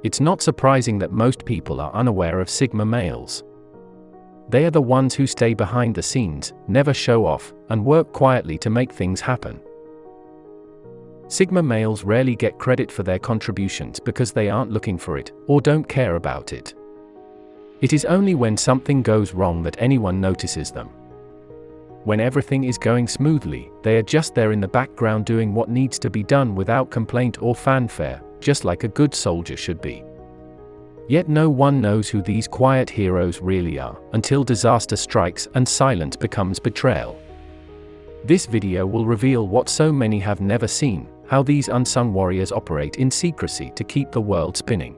It's not surprising that most people are unaware of Sigma males. They are the ones who stay behind the scenes, never show off, and work quietly to make things happen. Sigma males rarely get credit for their contributions because they aren't looking for it, or don't care about it. It is only when something goes wrong that anyone notices them. When everything is going smoothly, they are just there in the background doing what needs to be done without complaint or fanfare, just like a good soldier should be. Yet no one knows who these quiet heroes really are, until disaster strikes and silence becomes betrayal. This video will reveal what so many have never seen, how these unsung warriors operate in secrecy to keep the world spinning.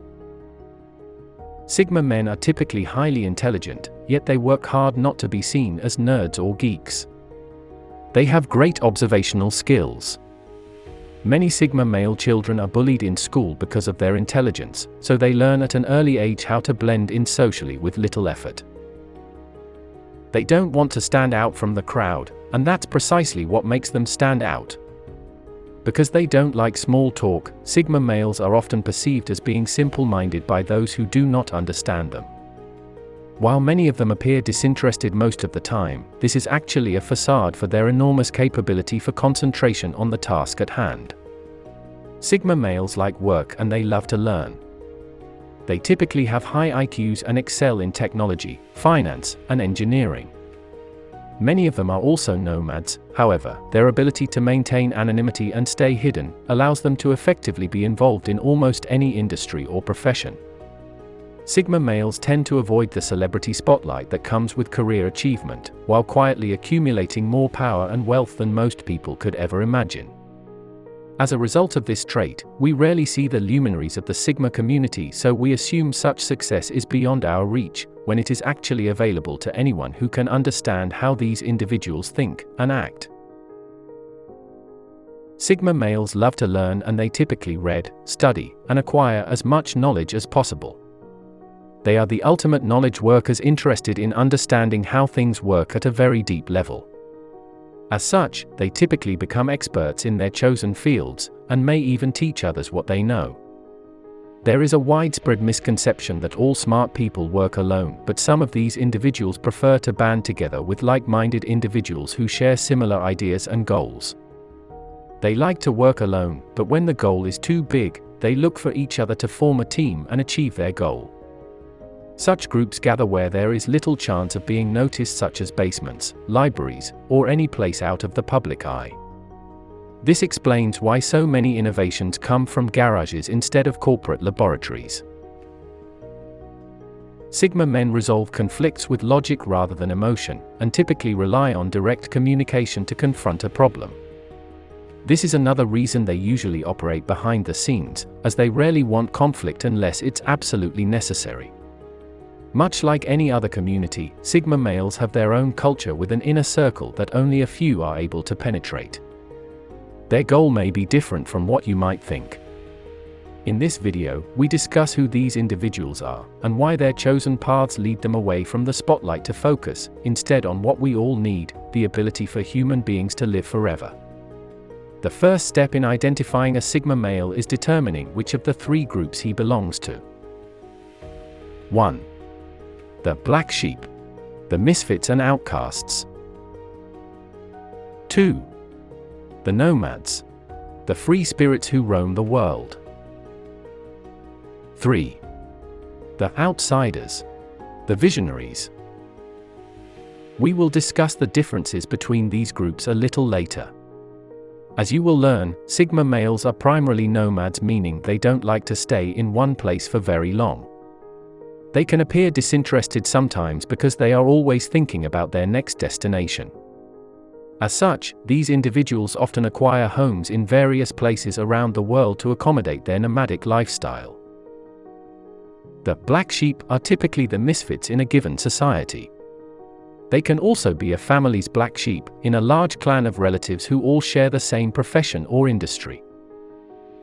Sigma men are typically highly intelligent, yet they work hard not to be seen as nerds or geeks. They have great observational skills. Many Sigma male children are bullied in school because of their intelligence, so they learn at an early age how to blend in socially with little effort. They don't want to stand out from the crowd, and that's precisely what makes them stand out. Because they don't like small talk, Sigma males are often perceived as being simple-minded by those who do not understand them. While many of them appear disinterested most of the time, this is actually a facade for their enormous capability for concentration on the task at hand. Sigma males like work and they love to learn. They typically have high IQs and excel in technology, finance, and engineering. Many of them are also nomads, however, their ability to maintain anonymity and stay hidden allows them to effectively be involved in almost any industry or profession. Sigma males tend to avoid the celebrity spotlight that comes with career achievement, while quietly accumulating more power and wealth than most people could ever imagine. As a result of this trait, we rarely see the luminaries of the Sigma community, so we assume such success is beyond our reach, when it is actually available to anyone who can understand how these individuals think and act. Sigma males love to learn and they typically read, study, and acquire as much knowledge as possible. They are the ultimate knowledge workers interested in understanding how things work at a very deep level. As such, they typically become experts in their chosen fields, and may even teach others what they know. There is a widespread misconception that all smart people work alone, but some of these individuals prefer to band together with like-minded individuals who share similar ideas and goals. They like to work alone, but when the goal is too big, they look for each other to form a team and achieve their goal. Such groups gather where there is little chance of being noticed, such as basements, libraries, or any place out of the public eye. This explains why so many innovations come from garages instead of corporate laboratories. Sigma men resolve conflicts with logic rather than emotion, and typically rely on direct communication to confront a problem. This is another reason they usually operate behind the scenes, as they rarely want conflict unless it's absolutely necessary. Much like any other community, Sigma males have their own culture with an inner circle that only a few are able to penetrate. Their goal may be different from what you might think. In this video, we discuss who these individuals are, and why their chosen paths lead them away from the spotlight to focus, instead, on what we all need, the ability for human beings to live forever. The first step in identifying a Sigma male is determining which of the three groups he belongs to. 1. The black sheep. The misfits and outcasts. 2. The nomads. The free spirits who roam the world. 3. The outsiders. The visionaries. We will discuss the differences between these groups a little later. As you will learn, Sigma males are primarily nomads, meaning they don't like to stay in one place for very long. They can appear disinterested sometimes because they are always thinking about their next destination. As such, these individuals often acquire homes in various places around the world to accommodate their nomadic lifestyle. The black sheep are typically the misfits in a given society. They can also be a family's black sheep, in a large clan of relatives who all share the same profession or industry.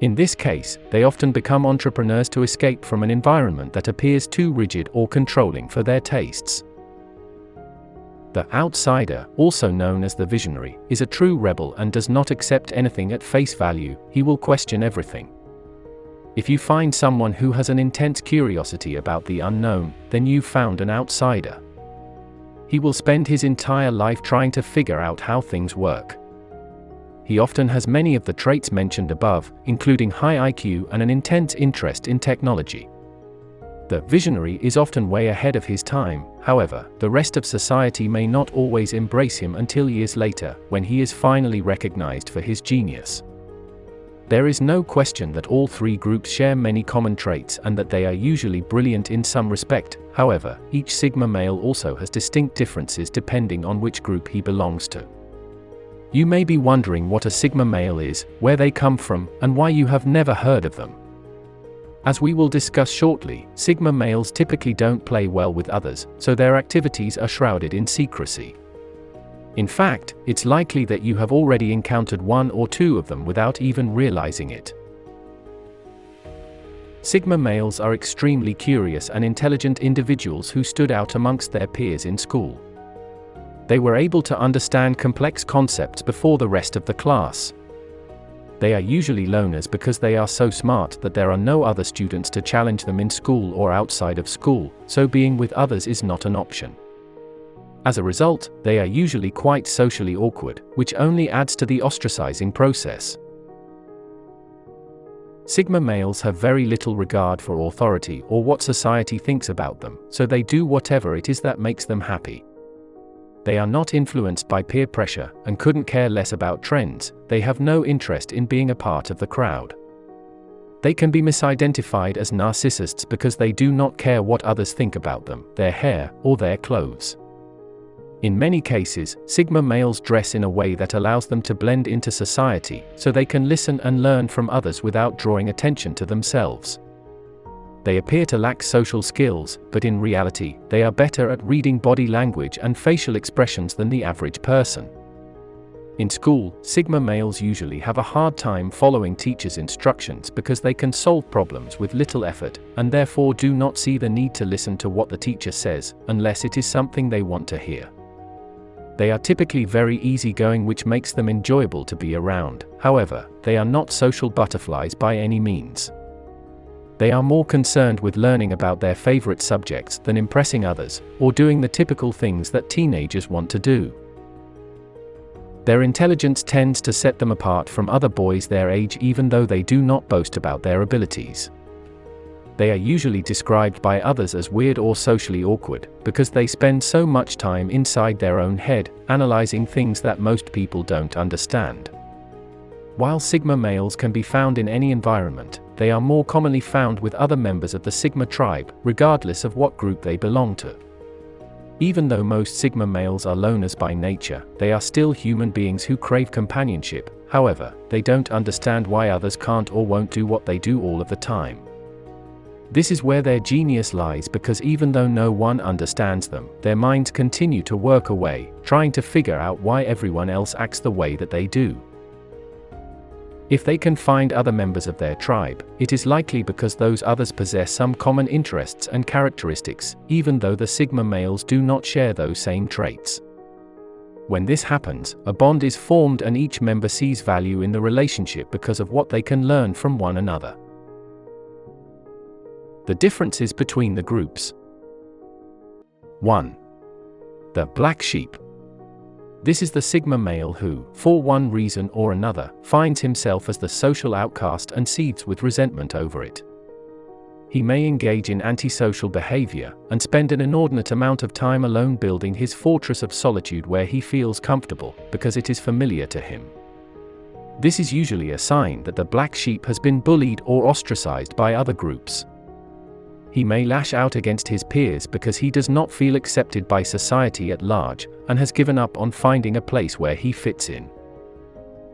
In this case, they often become entrepreneurs to escape from an environment that appears too rigid or controlling for their tastes. The outsider, also known as the visionary, is a true rebel and does not accept anything at face value. He will question everything. If you find someone who has an intense curiosity about the unknown, then you've found an outsider. He will spend his entire life trying to figure out how things work. He often has many of the traits mentioned above, including high IQ and an intense interest in technology. The visionary is often way ahead of his time. However, the rest of society may not always embrace him until years later, when he is finally recognized for his genius. There is no question that all three groups share many common traits and that they are usually brilliant in some respect. However, each Sigma male also has distinct differences depending on which group he belongs to. You may be wondering what a Sigma male is, where they come from, and why you have never heard of them. As we will discuss shortly, Sigma males typically don't play well with others, so their activities are shrouded in secrecy. In fact, it's likely that you have already encountered one or two of them without even realizing it. Sigma males are extremely curious and intelligent individuals who stood out amongst their peers in school. They were able to understand complex concepts before the rest of the class. They are usually loners because they are so smart that there are no other students to challenge them in school or outside of school, so being with others is not an option. As a result, they are usually quite socially awkward, which only adds to the ostracizing process. Sigma males have very little regard for authority or what society thinks about them, so they do whatever it is that makes them happy. They are not influenced by peer pressure and couldn't care less about trends. They have no interest in being a part of the crowd. They can be misidentified as narcissists because they do not care what others think about them, their hair, or their clothes. In many cases, Sigma males dress in a way that allows them to blend into society, so they can listen and learn from others without drawing attention to themselves. They appear to lack social skills, but in reality, they are better at reading body language and facial expressions than the average person. In school, Sigma males usually have a hard time following teachers' instructions because they can solve problems with little effort, and therefore do not see the need to listen to what the teacher says, unless it is something they want to hear. They are typically very easygoing, which makes them enjoyable to be around. However, they are not social butterflies by any means. They are more concerned with learning about their favorite subjects than impressing others, or doing the typical things that teenagers want to do. Their intelligence tends to set them apart from other boys their age, even though they do not boast about their abilities. They are usually described by others as weird or socially awkward, because they spend so much time inside their own head, analyzing things that most people don't understand. While Sigma males can be found in any environment, they are more commonly found with other members of the Sigma tribe, regardless of what group they belong to. Even though most Sigma males are loners by nature, they are still human beings who crave companionship. However, they don't understand why others can't or won't do what they do all of the time. This is where their genius lies, because even though no one understands them, their minds continue to work away, trying to figure out why everyone else acts the way that they do. If they can find other members of their tribe, it is likely because those others possess some common interests and characteristics, even though the Sigma males do not share those same traits. When this happens, a bond is formed and each member sees value in the relationship because of what they can learn from one another. The differences between the groups. 1. The black sheep. This is the Sigma male who, for one reason or another, finds himself as the social outcast and seethes with resentment over it. He may engage in antisocial behavior, and spend an inordinate amount of time alone building his fortress of solitude where he feels comfortable, because it is familiar to him. This is usually a sign that the black sheep has been bullied or ostracized by other groups. He may lash out against his peers because he does not feel accepted by society at large, and has given up on finding a place where he fits in.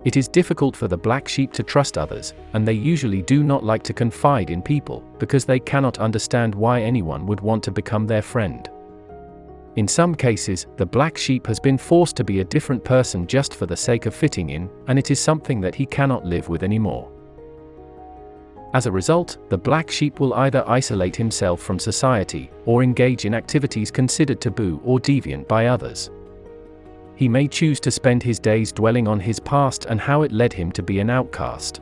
It is difficult for the black sheep to trust others, and they usually do not like to confide in people, because they cannot understand why anyone would want to become their friend. In some cases, the black sheep has been forced to be a different person just for the sake of fitting in, and it is something that he cannot live with anymore. As a result, the black sheep will either isolate himself from society, or engage in activities considered taboo or deviant by others. He may choose to spend his days dwelling on his past and how it led him to be an outcast.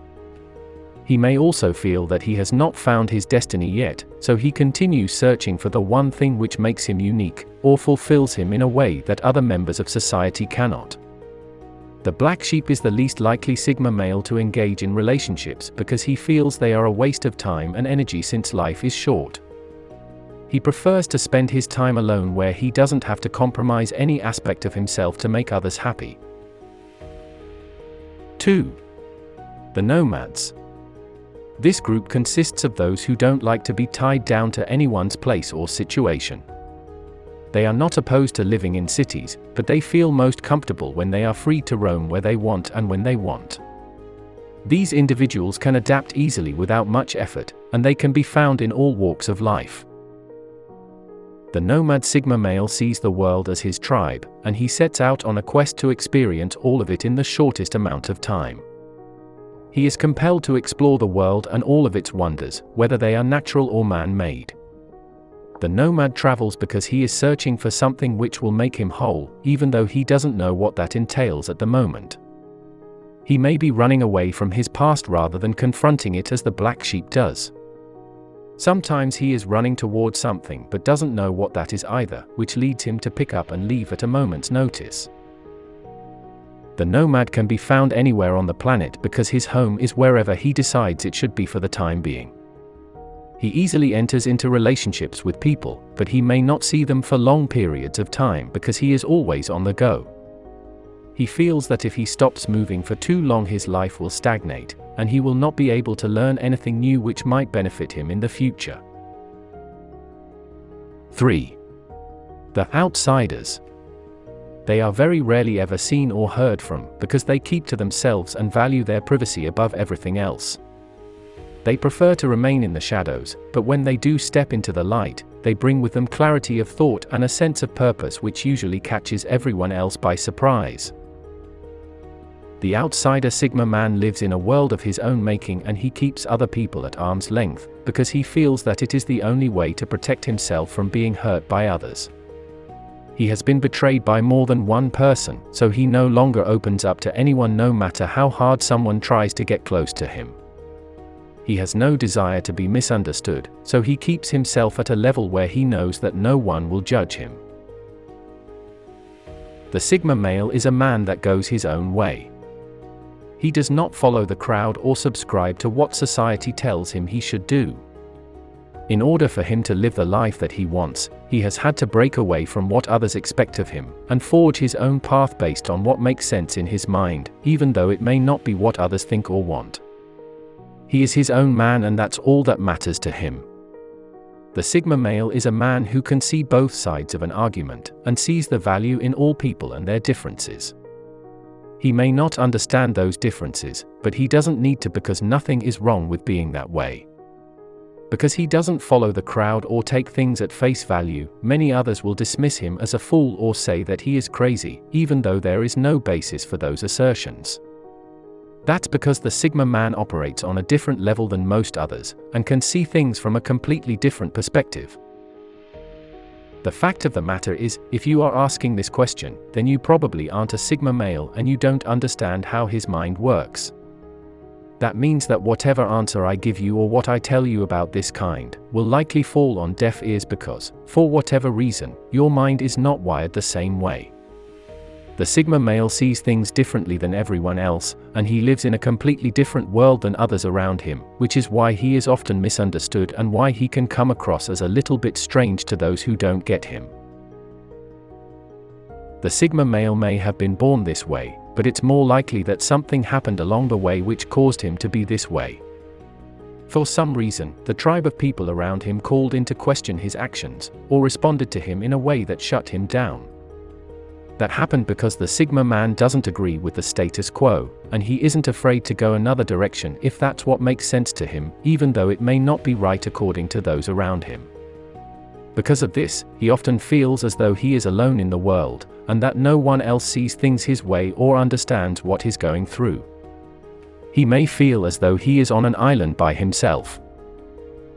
He may also feel that he has not found his destiny yet, so he continues searching for the one thing which makes him unique, or fulfills him in a way that other members of society cannot. The black sheep is the least likely Sigma male to engage in relationships because he feels they are a waste of time and energy since life is short. He prefers to spend his time alone where he doesn't have to compromise any aspect of himself to make others happy. 2. The nomads. This group consists of those who don't like to be tied down to anyone's place or situation. They are not opposed to living in cities, but they feel most comfortable when they are free to roam where they want and when they want. These individuals can adapt easily without much effort, and they can be found in all walks of life. The nomad Sigma male sees the world as his tribe, and he sets out on a quest to experience all of it in the shortest amount of time. He is compelled to explore the world and all of its wonders, whether they are natural or man-made. The nomad travels because he is searching for something which will make him whole, even though he doesn't know what that entails at the moment. He may be running away from his past rather than confronting it as the black sheep does. Sometimes he is running toward something but doesn't know what that is either, which leads him to pick up and leave at a moment's notice. The nomad can be found anywhere on the planet because his home is wherever he decides it should be for the time being. He easily enters into relationships with people, but he may not see them for long periods of time because he is always on the go. He feels that if he stops moving for too long his life will stagnate, and he will not be able to learn anything new which might benefit him in the future. 3. The outsiders. They are very rarely ever seen or heard from because they keep to themselves and value their privacy above everything else. They prefer to remain in the shadows, but when they do step into the light, they bring with them clarity of thought and a sense of purpose which usually catches everyone else by surprise. The outsider Sigma man lives in a world of his own making, and he keeps other people at arm's length because he feels that it is the only way to protect himself from being hurt by others. He has been betrayed by more than one person, so he no longer opens up to anyone no matter how hard someone tries to get close to him. He has no desire to be misunderstood, so he keeps himself at a level where he knows that no one will judge him. The Sigma male is a man that goes his own way. He does not follow the crowd or subscribe to what society tells him he should do. In order for him to live the life that he wants, he has had to break away from what others expect of him, and forge his own path based on what makes sense in his mind, even though it may not be what others think or want. He is his own man, and that's all that matters to him. The Sigma male is a man who can see both sides of an argument, and sees the value in all people and their differences. He may not understand those differences, but he doesn't need to because nothing is wrong with being that way. Because he doesn't follow the crowd or take things at face value, many others will dismiss him as a fool or say that he is crazy, even though there is no basis for those assertions. That's because the Sigma man operates on a different level than most others, and can see things from a completely different perspective. The fact of the matter is, if you are asking this question, then you probably aren't a Sigma male and you don't understand how his mind works. That means that whatever answer I give you or what I tell you about this kind, will likely fall on deaf ears because, for whatever reason, your mind is not wired the same way. The Sigma male sees things differently than everyone else, and he lives in a completely different world than others around him, which is why he is often misunderstood and why he can come across as a little bit strange to those who don't get him. The Sigma male may have been born this way, but it's more likely that something happened along the way which caused him to be this way. For some reason, the tribe of people around him called into question his actions, or responded to him in a way that shut him down. That happened because the Sigma man doesn't agree with the status quo, and he isn't afraid to go another direction if that's what makes sense to him, even though it may not be right according to those around him. Because of this, he often feels as though he is alone in the world, and that no one else sees things his way or understands what he's going through. He may feel as though he is on an island by himself.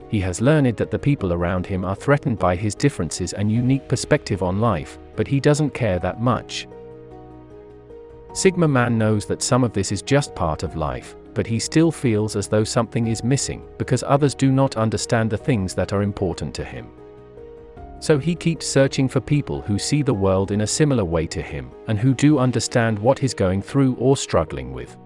He has learned that the people around him are threatened by his differences and unique perspective on life, but he doesn't care that much. Sigma man knows that some of this is just part of life, but he still feels as though something is missing, because others do not understand the things that are important to him. So he keeps searching for people who see the world in a similar way to him, and who do understand what he's going through or struggling with.